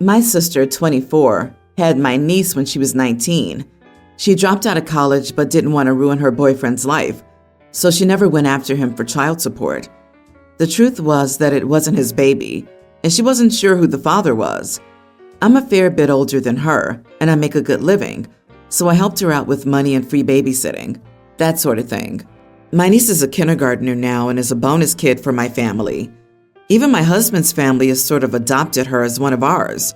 My sister, 24, had my niece when she was 19. She dropped out of college but didn't want to ruin her boyfriend's life, so she never went after him for child support. The truth was that it wasn't his baby, and she wasn't sure who the father was. I'm a fair bit older than her, and I make a good living, so I helped her out with money and free babysitting, that sort of thing. My niece is a kindergartner now and is a bonus kid for my family. Even my husband's family has sort of adopted her as one of ours.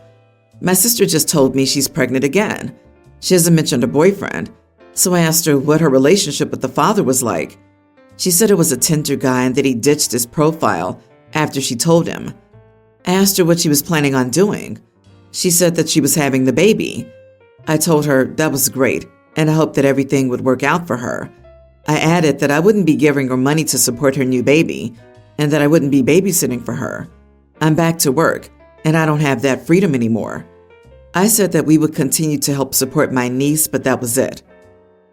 My sister just told me she's pregnant again. She hasn't mentioned her boyfriend, so I asked her what her relationship with the father was like. She said it was a Tinder guy and that he ditched his profile after she told him. I asked her what she was planning on doing. She said that she was having the baby. I told her that was great, and I hoped that everything would work out for her. I added that I wouldn't be giving her money to support her new baby, and that I wouldn't be babysitting for her. I'm back to work, and I don't have that freedom anymore. I said that we would continue to help support my niece, but that was it.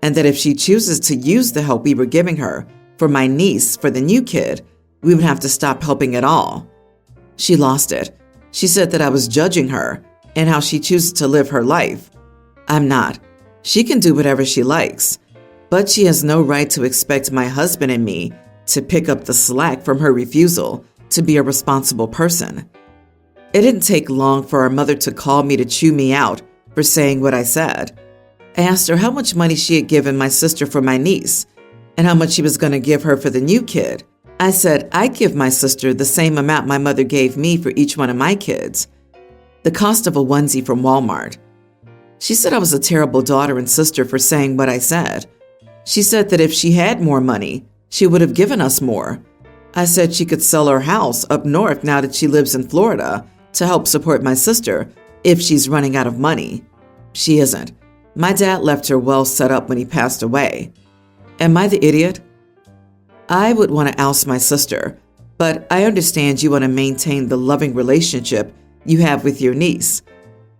And that if she chooses to use the help we were giving her for my niece for the new kid, we would have to stop helping at all. She lost it. She said that I was judging her and how she chooses to live her life. I'm not. She can do whatever she likes, but she has no right to expect my husband and me to pick up the slack from her refusal to be a responsible person. It didn't take long for our mother to call me to chew me out for saying what I said. I asked her how much money she had given my sister for my niece and how much she was going to give her for the new kid. I said I'd give my sister the same amount my mother gave me for each one of my kids, the cost of a onesie from Walmart. She said I was a terrible daughter and sister for saying what I said. She said that if she had more money, she would have given us more. I said she could sell her house up north now that she lives in Florida to help support my sister if she's running out of money. She isn't. My dad left her well set up when he passed away. Am I the idiot? I would want to oust my sister, but I understand you want to maintain the loving relationship you have with your niece.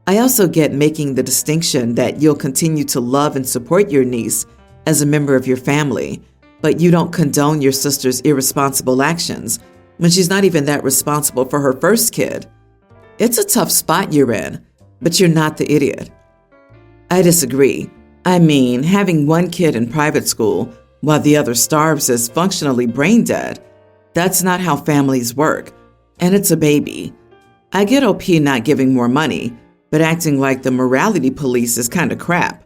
I also get making the distinction that you'll continue to love and support your niece as a member of your family, but you don't condone your sister's irresponsible actions when she's not even that responsible for her first kid. It's a tough spot you're in, but you're not the idiot. I disagree. I mean, having one kid in private school while the other starves is functionally brain dead. That's not how families work, and it's a baby. I get OP not giving more money, but acting like the morality police is kind of crap.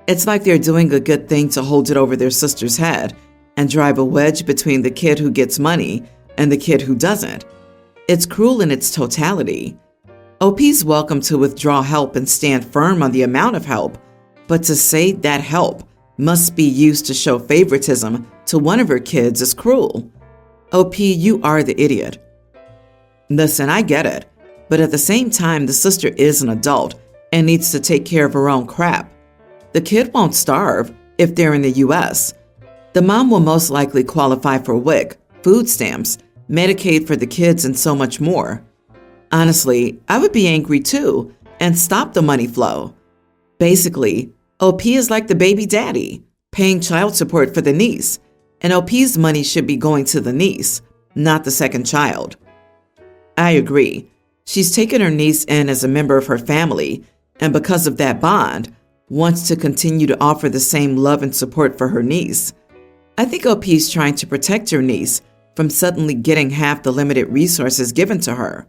It's like they're doing a good thing to hold it over their sister's head and drive a wedge between the kid who gets money and the kid who doesn't. It's cruel in its totality. OP's welcome to withdraw help and stand firm on the amount of help, but to say that help must be used to show favoritism to one of her kids is cruel. OP, you are the idiot. Listen, I get it, but at the same time, the sister is an adult and needs to take care of her own crap. The kid won't starve if they're in the U.S. The mom will most likely qualify for WIC, food stamps, Medicaid for the kids, and so much more. Honestly, I would be angry too and stop the money flow. Basically, OP is like the baby daddy, paying child support for the niece, and OP's money should be going to the niece, not the second child. I agree. She's taken her niece in as a member of her family, and because of that bond, wants to continue to offer the same love and support for her niece. I think OP's trying to protect her niece from suddenly getting half the limited resources given to her.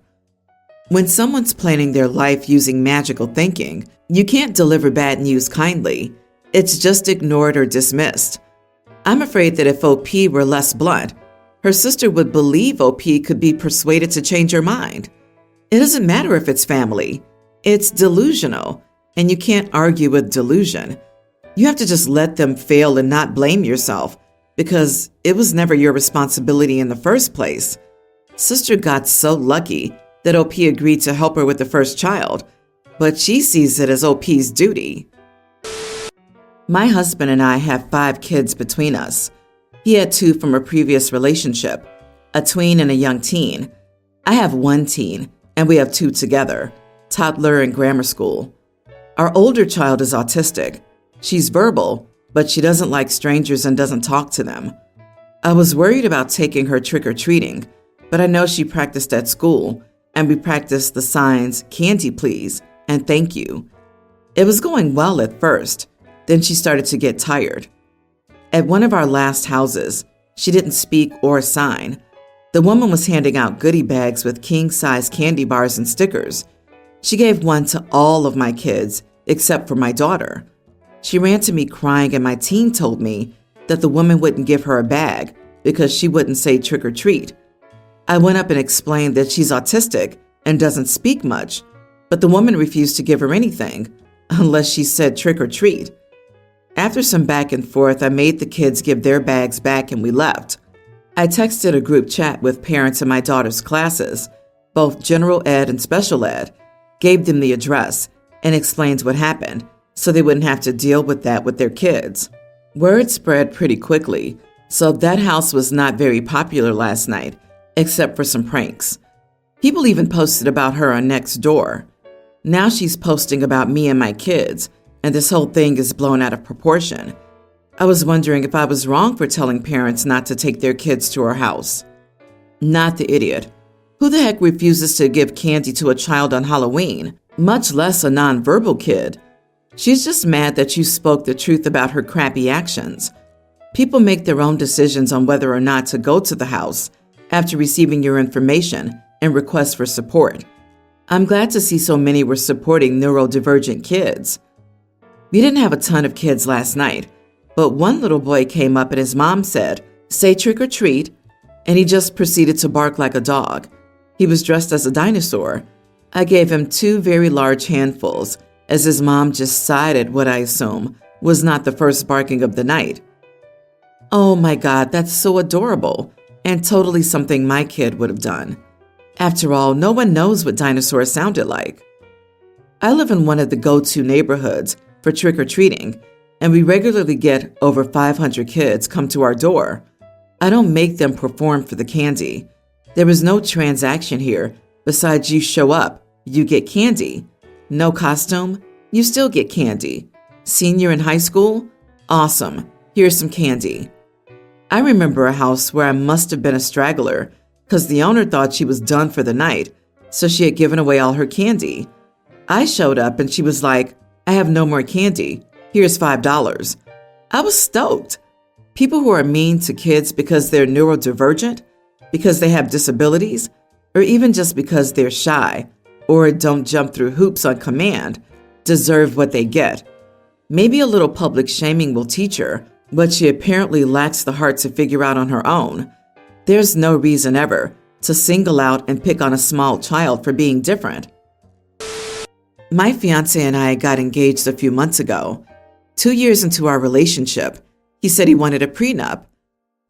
When someone's planning their life using magical thinking, you can't deliver bad news kindly. It's just ignored or dismissed. I'm afraid that if OP were less blunt, her sister would believe OP could be persuaded to change her mind. It doesn't matter if it's family. It's delusional, and you can't argue with delusion. You have to just let them fail and not blame yourself, because it was never your responsibility in the first place. Sister got so lucky that OP agreed to help her with the first child, but she sees it as OP's duty. My husband and I have 5 kids between us. He had 2 from a previous relationship, a tween and a young teen. I have 1 teen, and we have 2 together, toddler and grammar school. Our older child is autistic. She's verbal, but she doesn't like strangers and doesn't talk to them. I was worried about taking her trick-or-treating, but I know she practiced at school, and we practiced the signs "candy please" and "thank you." It was going well at first, then she started to get tired. At one of our last houses, she didn't speak or sign. The woman was handing out goodie bags with king-size candy bars and stickers. She gave one to all of my kids, except for my daughter. She ran to me crying, and my teen told me that the woman wouldn't give her a bag because she wouldn't say trick or treat. I went up and explained that she's autistic and doesn't speak much, but the woman refused to give her anything unless she said trick or treat. After some back and forth, I made the kids give their bags back and we left. I texted a group chat with parents in my daughter's classes, both general ed and special ed, gave them the address, and explained what happened so they wouldn't have to deal with that with their kids. Word spread pretty quickly, so that house was not very popular last night, except for some pranks. People even posted about her on Nextdoor. Now she's posting about me and my kids, and this whole thing is blown out of proportion. I was wondering if I was wrong for telling parents not to take their kids to her house. Not the idiot. Who the heck refuses to give candy to a child on Halloween, much less a nonverbal kid? She's just mad that you spoke the truth about her crappy actions. People make their own decisions on whether or not to go to the house after receiving your information and requests for support. I'm glad to see so many were supporting neurodivergent kids. We didn't have a ton of kids last night, but one little boy came up and his mom said, "Say trick or treat," and he just proceeded to bark like a dog. He was dressed as a dinosaur. I gave him 2 very large handfuls, as his mom just sighed at what I assume was not the first barking of the night. Oh my God, that's so adorable, and totally something my kid would have done. After all, no one knows what dinosaurs sounded like. I live in one of the go-to neighborhoods for trick-or-treating, and we regularly get over 500 kids come to our door. I don't make them perform for the candy. There is no transaction here besides you show up, you get candy. No costume, you still get candy. Senior in high school? Awesome, here's some candy. I remember a house where I must have been a straggler because the owner thought she was done for the night, so she had given away all her candy. I showed up and she was like, "I have no more candy. Here's $5. I was stoked. People who are mean to kids because they're neurodivergent, because they have disabilities, or even just because they're shy or don't jump through hoops on command, deserve what they get. Maybe a little public shaming will teach her, but she apparently lacks the heart to figure out on her own. There's no reason ever to single out and pick on a small child for being different. My fiance and I got engaged a few months ago. 2 years into our relationship, he said he wanted a prenup.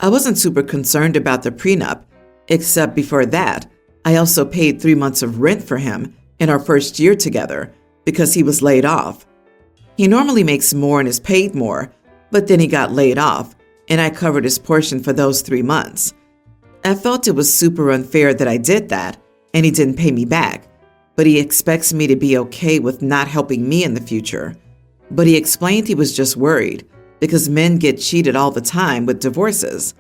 I wasn't super concerned about the prenup, except before that, I also paid 3 months of rent for him in our first year together because he was laid off. He normally makes more and is paid more, but then he got laid off, and I covered his portion for those 3 months. I felt it was super unfair that I did that, and he didn't pay me back, but he expects me to be okay with not helping me in the future. But he explained he was just worried because men get cheated all the time with divorces.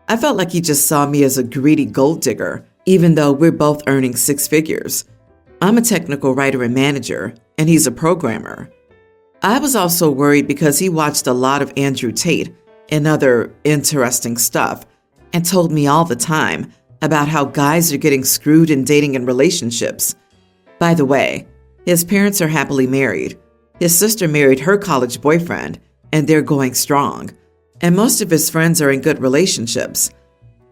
I felt like he just saw me as a greedy gold digger, even though we're both earning 6 figures. I'm a technical writer and manager, and he's a programmer. I was also worried because he watched a lot of Andrew Tate and other interesting stuff and told me all the time about how guys are getting screwed in dating and relationships. By the way, his parents are happily married. His sister married her college boyfriend, and they're going strong. And most of his friends are in good relationships.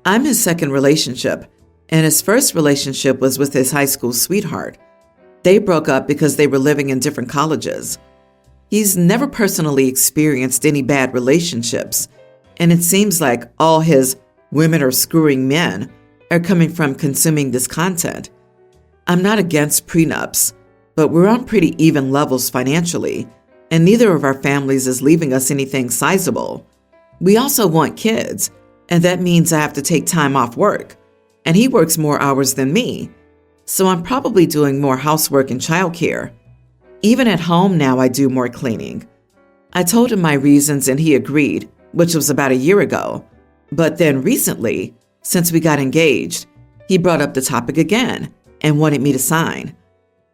I'm his second relationship, and his first relationship was with his high school sweetheart. They broke up because they were living in different colleges. He's never personally experienced any bad relationships, and it seems like all his women are screwing men are coming from consuming this content. I'm not against prenups, but we're on pretty even levels financially, and neither of our families is leaving us anything sizable. We also want kids, and that means I have to take time off work, and he works more hours than me, so I'm probably doing more housework and childcare. Even at home now, I do more cleaning. I told him my reasons and he agreed, which was about a year ago. But then recently, since we got engaged, he brought up the topic again and wanted me to sign.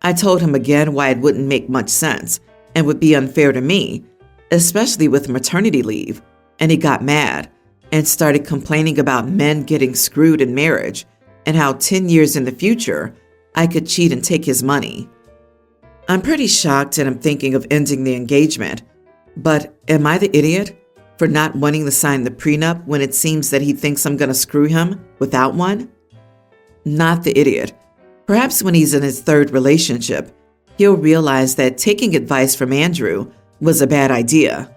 I told him again why it wouldn't make much sense and would be unfair to me, especially with maternity leave, and he got mad and started complaining about men getting screwed in marriage and how 10 years in the future I could cheat and take his money. I'm pretty shocked and I'm thinking of ending the engagement, but am I the idiot for not wanting to sign the prenup when it seems that he thinks I'm going to screw him without one? Not the idiot. Perhaps when he's in his third relationship, he'll realize that taking advice from Andrew was a bad idea.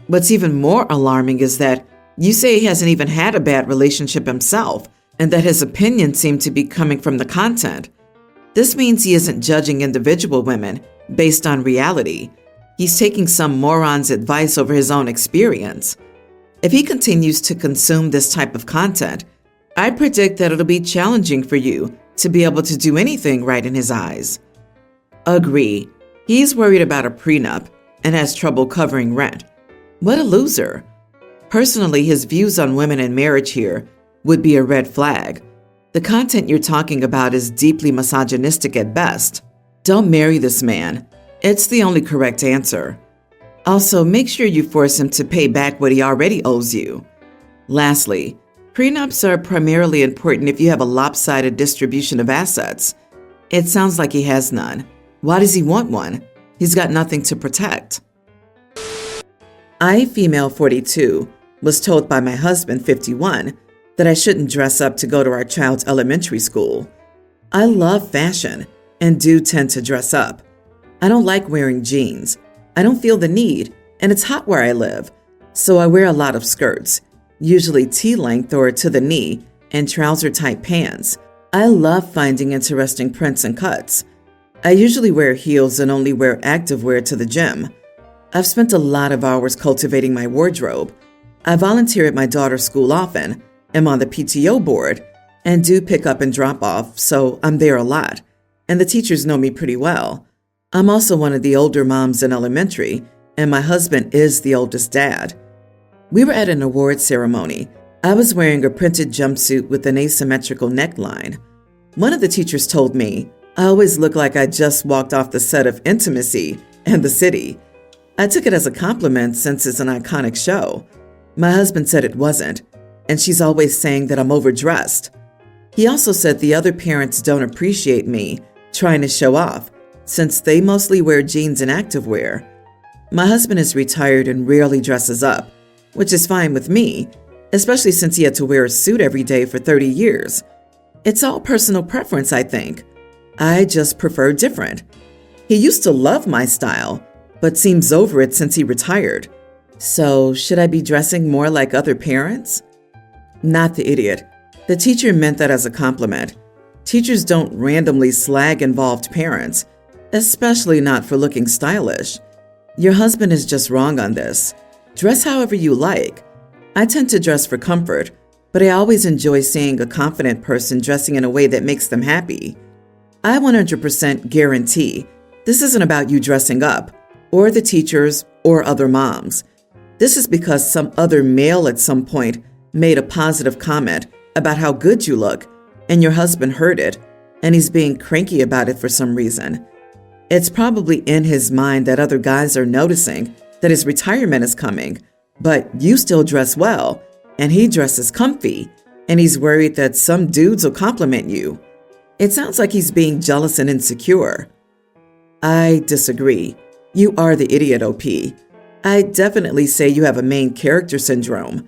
What's even more alarming is that you say he hasn't even had a bad relationship himself and that his opinions seem to be coming from the content. This means he isn't judging individual women based on reality. He's taking some moron's advice over his own experience. If he continues to consume this type of content, I predict that it'll be challenging for you to be able to do anything right in his eyes. Agree. He's worried about a prenup and has trouble covering rent. What a loser. Personally, his views on women and marriage here would be a red flag. The content you're talking about is deeply misogynistic at best. Don't marry this man. It's the only correct answer. Also, make sure you force him to pay back what he already owes you. Lastly, prenups are primarily important if you have a lopsided distribution of assets. It sounds like he has none. Why does he want one? He's got nothing to protect. I, female 42, was told by my husband, 51, that I shouldn't dress up to go to our child's elementary school. I love fashion and do tend to dress up. I don't like wearing jeans. I don't feel the need, and it's hot where I live, so I wear a lot of skirts, usually T-length or to the knee, and trouser-type pants. I love finding interesting prints and cuts. I usually wear heels and only wear activewear to the gym. I've spent a lot of hours cultivating my wardrobe. I volunteer at my daughter's school often, am on the PTO board, and do pick up and drop off, so I'm there a lot, and the teachers know me pretty well. I'm also one of the older moms in elementary, and my husband is the oldest dad. We were at an award ceremony. I was wearing a printed jumpsuit with an asymmetrical neckline. One of the teachers told me I always look like I just walked off the set of Intimacy and The City. I took it as a compliment since it's an iconic show. My husband said it wasn't, and she's always saying that I'm overdressed. He also said the other parents don't appreciate me trying to show off, since they mostly wear jeans and activewear. My husband is retired and rarely dresses up, which is fine with me, especially since he had to wear a suit every day for 30 years. It's all personal preference, I think. I just prefer different. He used to love my style, but seems over it since he retired. So, should I be dressing more like other parents? Not the idiot. The teacher meant that as a compliment. Teachers don't randomly slag involved parents, especially not for looking stylish. Your husband is just wrong on this. Dress however you like. I tend to dress for comfort, but I always enjoy seeing a confident person dressing in a way that makes them happy. I 100% guarantee this isn't about you dressing up, or the teachers, or other moms. This is because some other male at some point made a positive comment about how good you look, and your husband heard it, and he's being cranky about it for some reason. It's probably in his mind that other guys are noticing that his retirement is coming, but you still dress well, and he dresses comfy, and he's worried that some dudes will compliment you. It sounds like he's being jealous and insecure. I disagree. You are the idiot, OP. I definitely say you have a main character syndrome.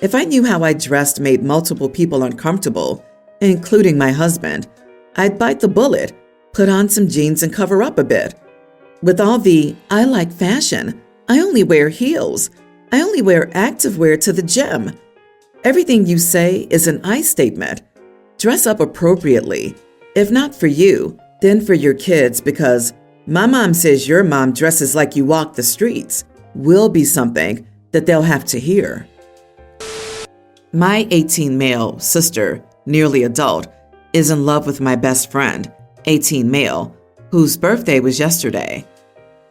If I knew how I dressed made multiple people uncomfortable, including my husband, I'd bite the bullet, put on some jeans and cover up a bit. With all the, I like fashion, I only wear heels, I only wear activewear to the gym. Everything you say is an I statement. Dress up appropriately. If not for you, then for your kids, because my mom says your mom dresses like you walk the streets will be something that they'll have to hear. My 18 male sister, nearly adult, is in love with my best friend, 18 male, whose birthday was yesterday.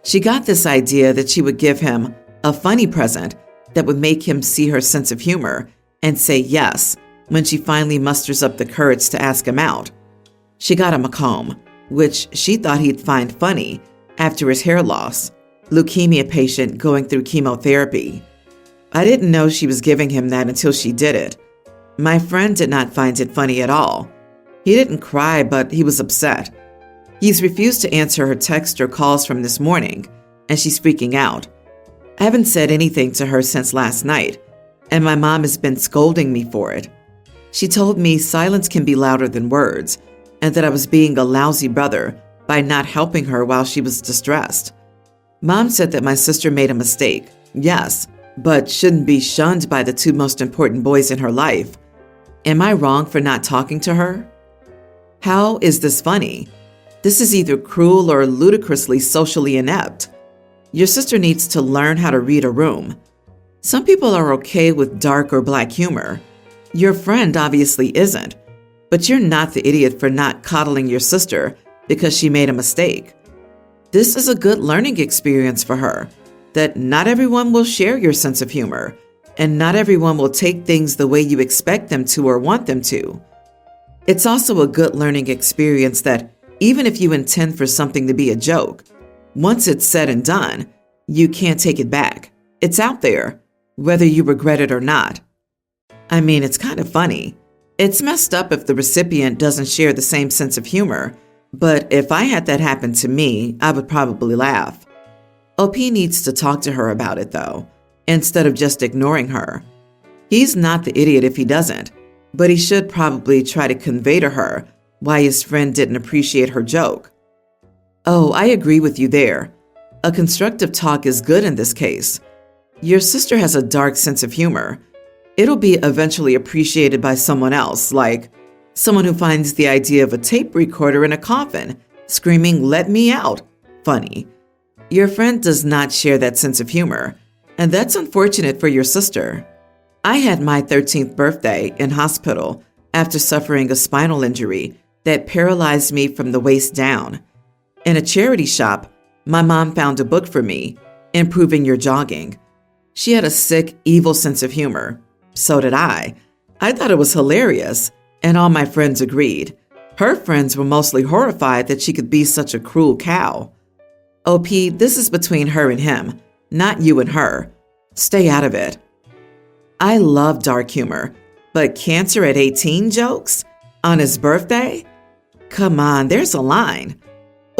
She got this idea that she would give him a funny present that would make him see her sense of humor and say yes when she finally musters up the courage to ask him out. She got him a comb, which she thought he'd find funny after his hair loss, leukemia patient going through chemotherapy. I didn't know she was giving him that until she did it. My friend did not find it funny at all. He didn't cry, but he was upset. He's refused to answer her texts or calls from this morning, and she's freaking out. I haven't said anything to her since last night, and my mom has been scolding me for it. She told me silence can be louder than words, and that I was being a lousy brother by not helping her while she was distressed. Mom said that my sister made a mistake, yes, but shouldn't be shunned by the two most important boys in her life. Am I wrong for not talking to her? How is this funny? This is either cruel or ludicrously socially inept. Your sister needs to learn how to read a room. Some people are okay with dark or black humor. Your friend obviously isn't, but you're not the idiot for not coddling your sister because she made a mistake. This is a good learning experience for her, that not everyone will share your sense of humor, and not everyone will take things the way you expect them to or want them to. It's also a good learning experience that even if you intend for something to be a joke, once it's said and done, you can't take it back. It's out there, whether you regret it or not. I mean, it's kind of funny. It's messed up if the recipient doesn't share the same sense of humor, but if I had that happen to me, I would probably laugh. OP needs to talk to her about it, though, instead of just ignoring her. He's not the idiot if he doesn't, but he should probably try to convey to her why his friend didn't appreciate her joke. Oh, I agree with you there. A constructive talk is good in this case. Your sister has a dark sense of humor. It'll be eventually appreciated by someone else, like someone who finds the idea of a tape recorder in a coffin, screaming, "Let me out," funny. Your friend does not share that sense of humor, and that's unfortunate for your sister. I had my 13th birthday in hospital after suffering a spinal injury that paralyzed me from the waist down. In a charity shop, my mom found a book for me, Improving Your Jogging. She had a sick, evil sense of humor. So did I. I thought it was hilarious, and all my friends agreed. Her friends were mostly horrified that she could be such a cruel cow. OP, this is between her and him, not you and her. Stay out of it. I love dark humor, but cancer at 18 jokes? On his birthday? Come on, there's a line.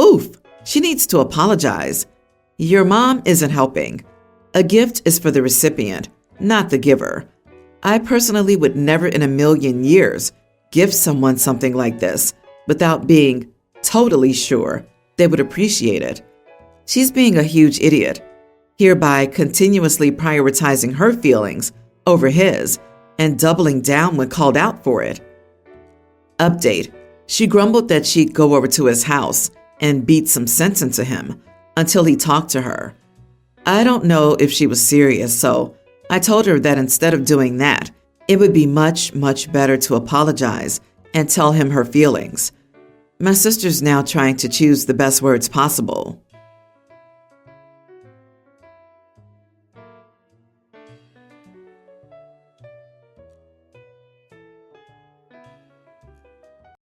Oof, she needs to apologize. Your mom isn't helping. A gift is for the recipient, not the giver. I personally would never in a million years give someone something like this without being totally sure they would appreciate it. She's being a huge idiot, hereby continuously prioritizing her feelings over his and doubling down when called out for it. Update. She grumbled that she'd go over to his house and beat some sense into him until he talked to her. I don't know if she was serious, so I told her that instead of doing that, it would be much, much better to apologize and tell him her feelings. My sister's now trying to choose the best words possible.